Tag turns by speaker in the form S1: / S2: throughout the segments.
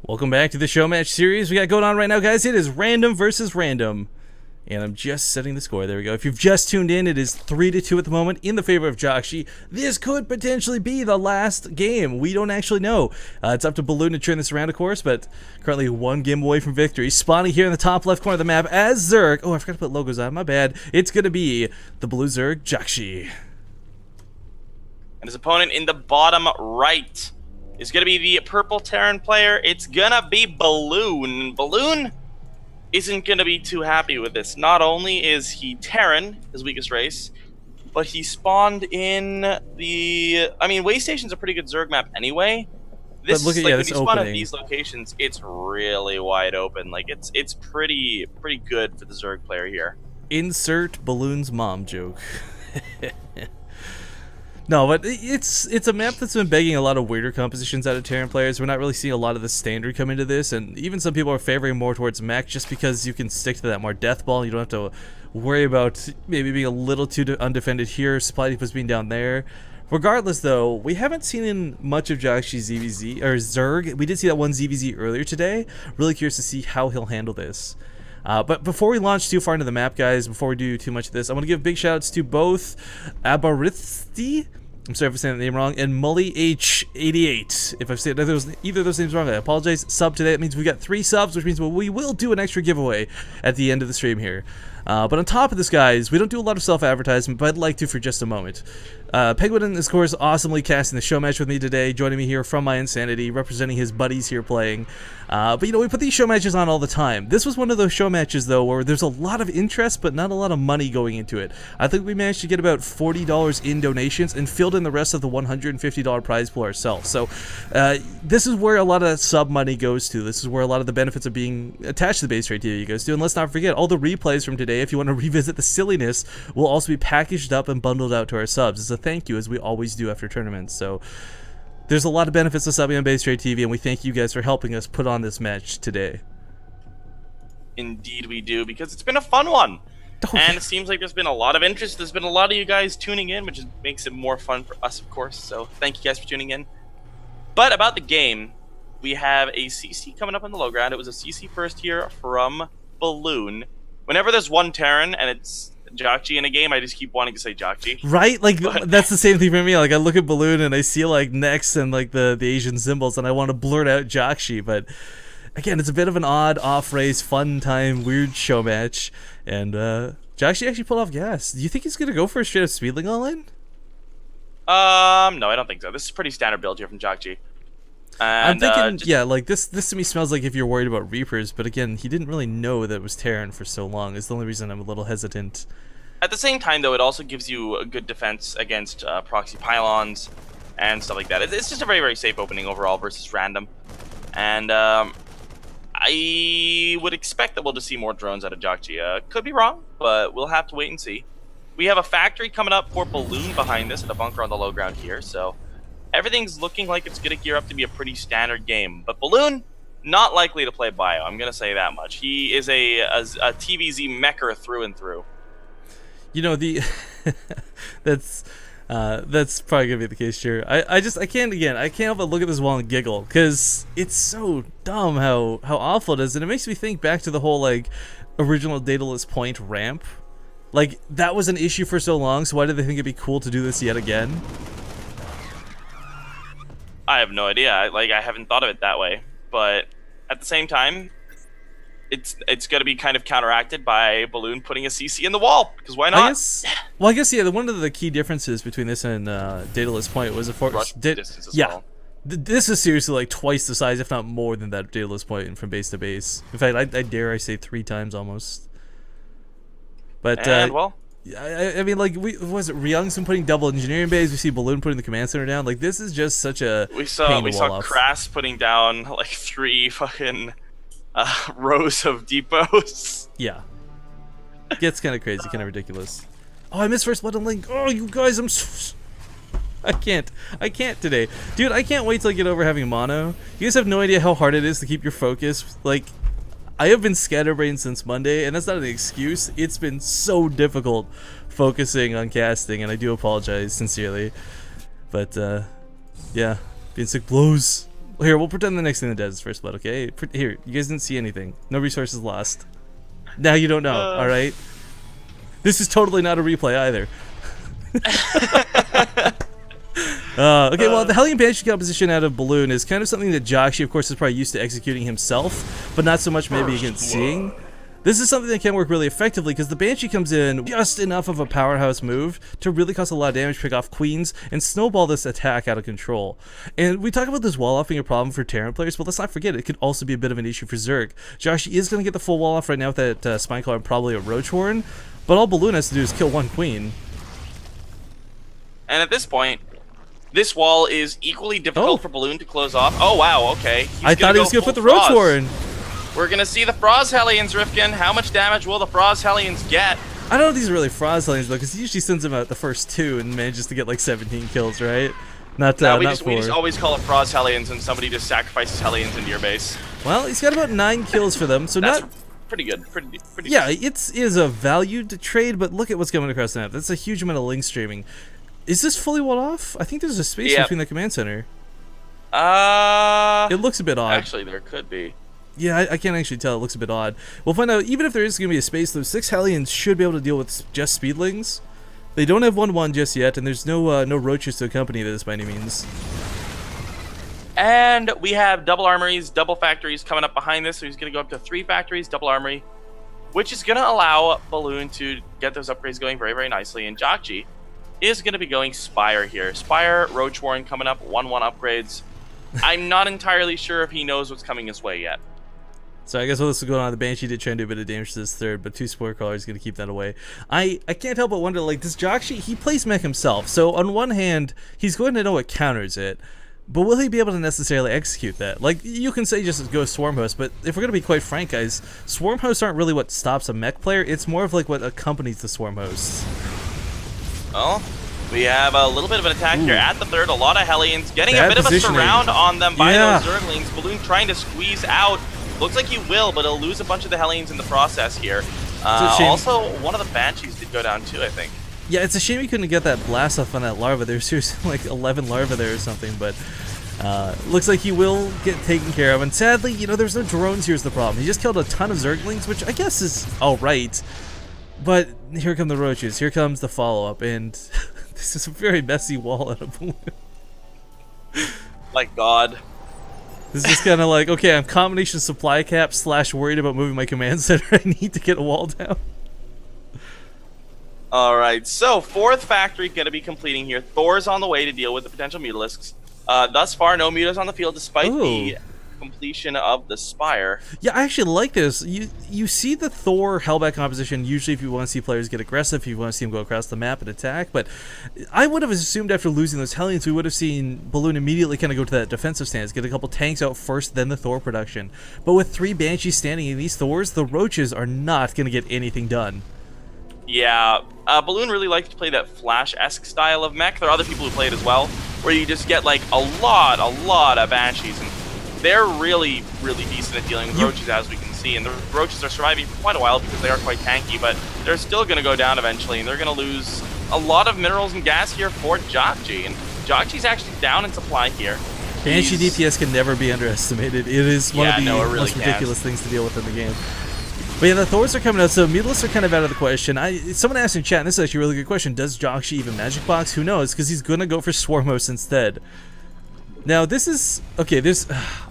S1: Welcome back to the show match series we got going on right now, guys. It is random versus random, and I'm just setting the score. There we go. If you've just tuned in, it is 3-2 at the moment in the favor of Jjakji. This could potentially be the last game. We don't actually know. It's up to Balloon to turn this around, of course, but currently one game away from victory. Spawning here in the top left corner of the map as Zerg. Oh, I forgot to put logos on. My bad. It's going to be the Blue Zerg, Jjakji.
S2: And his opponent in the bottom right is going to be the purple Terran player. It's going to be Balloon. Balloon isn't going to be too happy with this. Not only is he Terran, his weakest race, but he spawned in the... I mean, Waystation's a pretty good Zerg map anyway. This,
S1: But look at,
S2: like,
S1: yeah,
S2: when
S1: this
S2: you spawn at
S1: opening.
S2: these locations, it's really wide open. Like, it's pretty good for the Zerg player here.
S1: Insert Balloon's mom joke. No, but it's a map that's been begging a lot of weirder compositions out of Terran players. We're not really seeing a lot of the standard come into this, and even some people are favoring more towards mech just because you can stick to that more death ball. You don't have to worry about maybe being a little too undefended here, supply depots being down there. Regardless, though, we haven't seen much of Jjakji's ZVZ, or Zerg. We did see that one ZVZ earlier today. Really curious to see how he'll handle this. But before we launch too far into the map, guys, before we do too much of this, I want to give big shout-outs to both Abarithsti, I'm sorry if I'm saying the name wrong, and Mully H88. If I've said either of those names wrong, I apologize. Sub today. That means we got 3 subs, which means we will do an extra giveaway at the end of the stream here. But on top of this, guys, we don't do a lot of self-advertisement, but I'd like to for just a moment. Penguin, of course, awesomely casting the show match with me today, joining me here from my insanity, representing his buddies here playing. But, you know, we put these show matches on all the time. This was one of those show matches, though, where there's a lot of interest, but not a lot of money going into it. I think we managed to get about $40 in donations and filled in the rest of the $150 prize pool ourselves. So, this is where a lot of that sub money goes to. This is where a lot of the benefits of being attached to the base rate TV goes to. And let's not forget, all the replays from today, if you want to revisit the silliness, will also be packaged up and bundled out to our subs as a thank you, as we always do after tournaments. So there's a lot of benefits to subbing on Base Trade TV, and we thank you guys for helping us put on this match today.
S2: Indeed we do, because it's been a fun one. And it seems like there's been a lot of interest. There's been a lot of you guys tuning in, which makes it more fun for us, of course. So thank you guys for tuning in. But about the game, we have a CC coming up on the low ground. It was a CC first here from Balloon. Whenever there's one Terran and it's Jjakji in a game, I just keep wanting to say Jjakji.
S1: Right? Like, that's the same thing for me. Like, I look at Balloon and I see, like, next and, like, the Asian symbols, and I want to blurt out Jjakji, but again, it's a bit of an odd, off-race, fun time, weird show match, and Jjakji actually pulled off gas. Do you think he's going to go for a straight-up Speedling all-in?
S2: No, I don't think so. This is a pretty standard build here from Jjakji.
S1: I'm thinking, yeah, like, this to me smells like if you're worried about Reapers, but again, he didn't really know that it was Terran for so long. It's the only reason I'm a little hesitant.
S2: At the same time, though, it also gives you a good defense against proxy pylons and stuff like that. It's just a very, very safe opening overall versus random. And I would expect that we'll just see more drones out of Jjakji. Could be wrong, but we'll have to wait and see. We have a factory coming up for Balloon behind this and a bunker on the low ground here, so everything's looking like it's going to gear up to be a pretty standard game. But Balloon, not likely to play bio, I'm going to say that much. He is a TVZ mecher through and through.
S1: You know, the that's probably gonna be the case here. I can't help but look at this wall and giggle, because it's so dumb how awful it is, and it makes me think back to the whole, like, original Daedalus Point ramp. Like, that was an issue for so long, so why did they think it'd be cool to do this yet again?
S2: I have no idea. I haven't thought of it that way, but at the same time, it's going to be kind of counteracted by Balloon putting a CC in the wall, because why not?
S1: I guess yeah. One of the key differences between this and Daedalus Point was
S2: distance as well.
S1: This is seriously like twice the size, if not more than that Daedalus Point from base to base. In fact, I dare I say 3 times almost. But
S2: well,
S1: I mean, like, was it Ryungson putting double engineering bays? We see Balloon putting the command center down. Like, this is just such a
S2: we saw Crass putting down like 3 fucking rows of depots.
S1: Yeah, gets kind of crazy, kind of ridiculous. Oh, I missed first blood on Link. Oh, you guys, I can't today, dude. I can't wait till I get over having mono. You guys have no idea how hard it is to keep your focus. Like, I have been scatterbrained since Monday, and that's not an excuse. It's been so difficult focusing on casting, and I do apologize sincerely. But yeah, being sick blows. Here, we'll pretend the next thing that does is first blood, okay? Here, you guys didn't see anything. No resources lost. Now you don't know, alright? This is totally not a replay either. Okay, well, the Hellion Banshee composition out of Balloon is kind of something that Jjakji, of course, is probably used to executing himself, but not so much maybe against seeing. This is something that can work really effectively because the Banshee comes in just enough of a powerhouse move to really cause a lot of damage, pick off queens, and snowball this attack out of control. And we talk about this wall off being a problem for Terran players, but let's not forget it could also be a bit of an issue for Zerg. Jjakji is going to get the full wall off right now with that Spineclaw and probably a Roach Warren, but all Balloon has to do is kill one queen.
S2: And at this point, this wall is equally difficult for Balloon to close off. Oh wow, okay.
S1: I thought he was going to put the Roach Warren.
S2: We're going to see the Frost Hellions, Rifkin. How much damage will the Frost Hellions get?
S1: I don't know if these are really Frost Hellions, though, because he usually sends them out the first 2 and manages to get like 17 kills, right? Not 4.
S2: We just always call it Frost Hellions, and somebody just sacrifices Hellions into your base.
S1: Well, he's got about 9 kills for them, so
S2: that's
S1: not...
S2: pretty good. Pretty
S1: yeah, it is a valued trade, but look at what's coming across the map. That's a huge amount of link streaming. Is this fully walled off? I think there's a space between the command center. It looks a bit odd.
S2: Actually, there could be.
S1: Yeah, I can't actually tell. It looks a bit odd. We'll find out. Even if there is going to be a space, those 6 Hellions should be able to deal with just Speedlings. They don't have 1/1 just yet, and there's no no Roaches to accompany this by any means.
S2: And we have double armories, double factories coming up behind this, so he's going to go up to 3 factories, double armory, which is going to allow Balloon to get those upgrades going very, very nicely. And Jjakji is going to be going Spire here. Spire, Roach Warren coming up, 1/1 upgrades. I'm not entirely sure if he knows what's coming his way yet.
S1: So I guess while this is going on, the Banshee did try and do a bit of damage to this third, but 2 Spore Crawlers is going to keep that away. I can't help but wonder, like, this Jjakji, he plays mech himself, so on one hand, he's going to know what counters it, but will he be able to necessarily execute that? Like, you can say just go Swarm Host, but if we're going to be quite frank, guys, Swarm Hosts aren't really what stops a mech player, it's more of like what accompanies the Swarm Hosts.
S2: Well, we have a little bit of an attack here at the third, a lot of Hellions, getting a bit of a surround on them by those Zerglings. Balloon trying to squeeze out. Looks like he will, but he'll lose a bunch of the Hellions in the process here. Also, one of the Banshees did go down too, I think.
S1: Yeah, it's a shame he couldn't get that blast off on that larva. There's seriously like 11 larvae there or something, but looks like he will get taken care of. And sadly, you know, there's no drones. Here's the problem. He just killed a ton of Zerglings, which I guess is all right. But here come the Roaches. Here comes the follow-up, and this is a very messy wall out of Balloon.
S2: Like God.
S1: This is kind of like, okay, I'm combination supply cap / worried about moving my command center. I need to get a wall down.
S2: Alright, so 4th factory going to be completing here. Thor's on the way to deal with the potential Mutalisks. Thus far, no Mutas on the field despite the completion of the Spire.
S1: Yeah, I actually like this. You see the Thor Hellback composition usually if you want to see players get aggressive, if you want to see them go across the map and attack, but I would have assumed after losing those Hellions we would have seen Balloon immediately kind of go to that defensive stance, get a couple tanks out first, then the Thor production. But with 3 Banshees standing in these Thors, the Roaches are not going to get anything done.
S2: Yeah, Balloon really likes to play that Flash-esque style of mech. There are other people who play it as well, where you just get like a lot of Banshees, and they're really, really decent at dealing with Roaches, as we can see. And the Roaches are surviving for quite a while because they are quite tanky, but they're still going to go down eventually, and they're going to lose a lot of minerals and gas here for Jjakji. And Jjakji's actually down in supply here.
S1: Banshee DPS can never be underestimated. It is one of the most ridiculous things to deal with in the game. But yeah, the Thors are coming out, so Mutalisks are kind of out of the question. Someone asked in chat, and this is actually a really good question, does Jjakji even Magic Box? Who knows, because he's going to go for Swarm Host instead. Now, this is... Okay,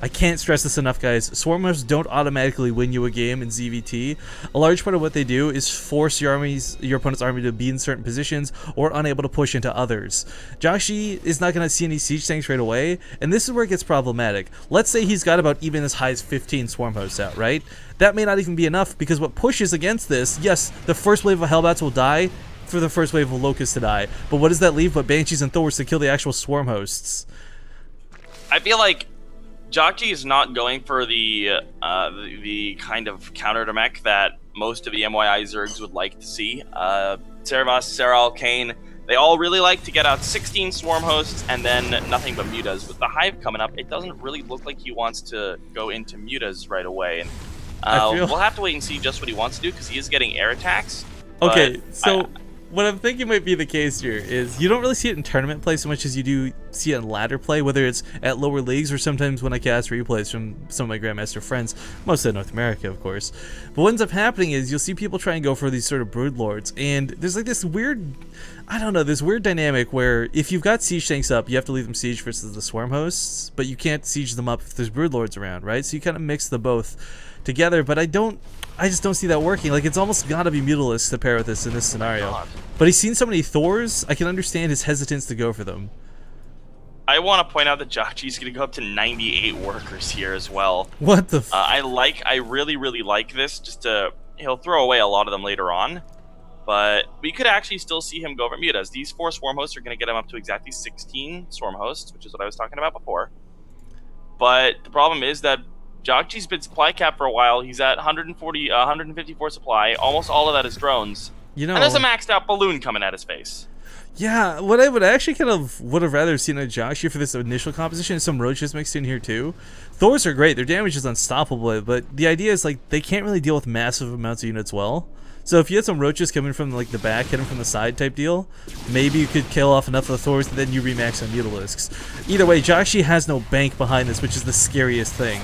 S1: I can't stress this enough, guys. Swarm Hosts don't automatically win you a game in ZVT. A large part of what they do is force your opponent's army to be in certain positions or unable to push into others. Jjakji is not going to see any siege tanks right away, and this is where it gets problematic. Let's say he's got about even as high as 15 Swarm Hosts out, right? That may not even be enough, because what pushes against this, yes, the first wave of Hellbats will die for the first wave of Locusts to die, but what does that leave but Banshees and Thors to kill the actual Swarm Hosts?
S2: I feel like Jjakji is not going for the kind of counter to mech that most of the MYI Zergs would like to see. Cerebos, Serral, Kane, they all really like to get out 16 Swarm Hosts and then nothing but Mutas. With the Hive coming up, it doesn't really look like he wants to go into Mutas right away. And we'll have to wait and see just what he wants to do, because he is getting air attacks.
S1: Okay, so what I'm thinking might be the case here is you don't really see it in tournament play so much as you do see it in ladder play, whether it's at lower leagues or sometimes when I cast replays from some of my Grandmaster friends, mostly in North America, of course. But what ends up happening is you'll see people try and go for these sort of brood lords, and there's like this weird, I don't know, this weird dynamic where if you've got siege tanks up, you have to leave them siege versus the swarm hosts, but you can't siege them up if there's brood lords around, right? So you kind of mix the both together, but I just don't see that working. Like, it's almost gotta be Mutalisk to pair with this in this scenario. But he's seen so many Thors, I can understand his hesitance to go for them.
S2: I want to point out that Jjakji's going to go up to 98 workers here as well.
S1: What the
S2: I really, really like this. He'll throw away a lot of them later on. But we could actually still see him go over Mutas. These 4 swarm hosts are going to get him up to exactly 16 swarm hosts, which is what I was talking about before. But the problem is that Jjakji's been supply cap for a while. He's at 154 supply. Almost all of that is drones. And there's a maxed out balloon coming at his face.
S1: Yeah, what I would actually would have rather seen a Jjakji for this initial composition is some roaches mixed in here too. Thors are great, their damage is unstoppable, but the idea is like they can't really deal with massive amounts of units well. So if you had some roaches coming from like the back, hit them from the side type deal, maybe you could kill off enough of the Thors and then you remax on Mutalisks. Either way, Jjakji has no bank behind this, which is the scariest thing.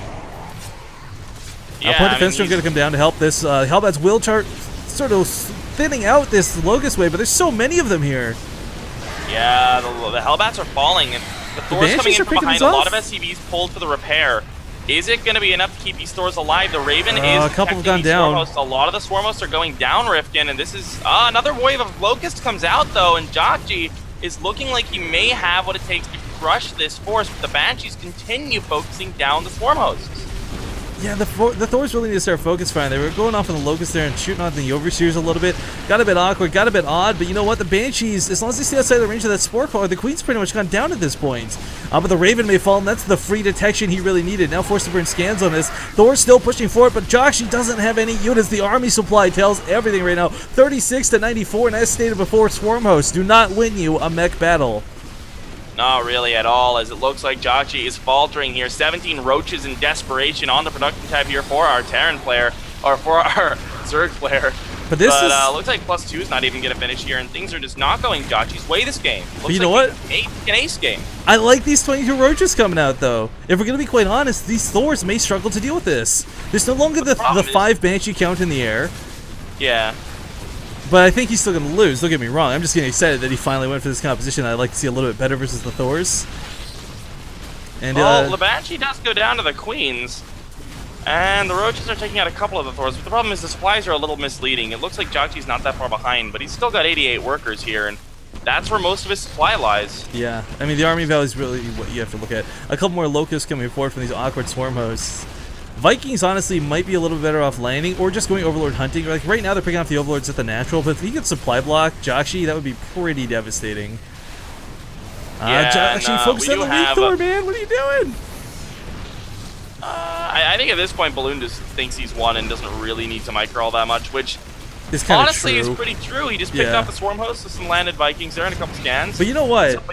S2: Yeah,
S1: Point Defense Storm going to come down to help this. Hellbat's will chart sort of thinning out this Locust wave, but there's so many of them here.
S2: Yeah, the Hellbats are falling, and the Thors coming in from behind. A lot of SCVs pulled for the repair. Is it going to be enough to keep these Thors alive? The Raven is
S1: a couple have gone down.
S2: A lot of the Swarm hosts are going down, Rifkin, and this is another wave of Locust comes out, though, and Jjakji is looking like he may have what it takes to crush this force, but the Banshees continue focusing down the Swarm hosts.
S1: Yeah, the Thors really need to start focus firing. They were going off on the Locust there and shooting on the Overseers a little bit. Got a bit awkward, got a bit odd, but you know what? The Banshees, as long as they stay outside the range of that Spore Claw, the Queen's pretty much gone down at this point. But the Raven may fall, and that's the free detection he really needed. Now forced to burn scans on this. Thor's still pushing forward, but Jjakji doesn't have any units. The army supply tells everything right now. 36 to 94, and as stated before, Swarm hosts do not win you a mech battle.
S2: Not really at all, as it looks like Jjakji is faltering here. 17 roaches in desperation on the production tab here for our Terran player, or for our Zerg player.
S1: But this
S2: looks like +2 is not even going to finish here, and things are just not going Jjakji's way this game. Looks
S1: but you know what?
S2: An ace game.
S1: I like these 22 roaches coming out, though. If we're going to be quite honest, these Thors may struggle to deal with this. There's no longer the 5 Banshee count in the air.
S2: Yeah.
S1: But I think he's still going to lose, don't get me wrong. I'm just getting excited that he finally went for this composition. I'd like to see a little bit better versus the Thors. And,
S2: well, the Banshee does go down to the Queens. And the Roaches are taking out a couple of the Thors. But the problem is the supplies are a little misleading. It looks like Jjakji's not that far behind, but he's still got 88 workers here. And that's where most of his supply lies.
S1: Yeah, I mean, the Army Valley is really what you have to look at. A couple more Locusts coming forward from these awkward Swarm hosts. Vikings honestly might be a little bit better off landing or just going Overlord hunting. Like right now they're picking off the Overlords at the natural, but if he could supply block Jjakji, that would be pretty devastating.
S2: Yeah,
S1: Jjakji, focus on the weak Thor, man. What are you doing?
S2: I think at this point Balloon just thinks he's won and doesn't really need to micro all that much, which
S1: it's honestly
S2: is pretty true. He just picked up the Swarm host with some landed Vikings there and a couple scans.
S1: But you know what?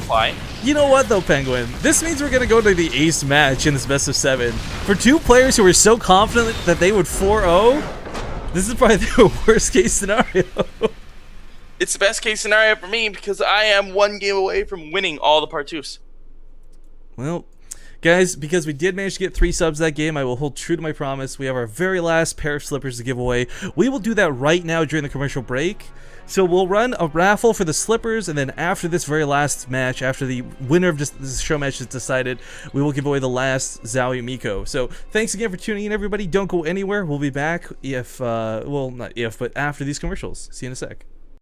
S2: Like
S1: you know what though, Penguin? This means we're going to go to the ace match in this best of 7. For 2 players who were so confident that they would 4-0, this is probably the worst case scenario.
S2: It's the best case scenario for me because I am 1 game away from winning all the part 2s.
S1: Well, guys, because we did manage to get 3 subs that game, I will hold true to my promise. We have our very last pair of slippers to give away. We will do that right now during the commercial break. So we'll run a raffle for the slippers, and then after this very last match, after the winner of this show match is decided, we will give away the last Zowie Miko. So thanks again for tuning in, everybody. Don't go anywhere. We'll be back if, well, not if, but after these commercials. See you in a sec.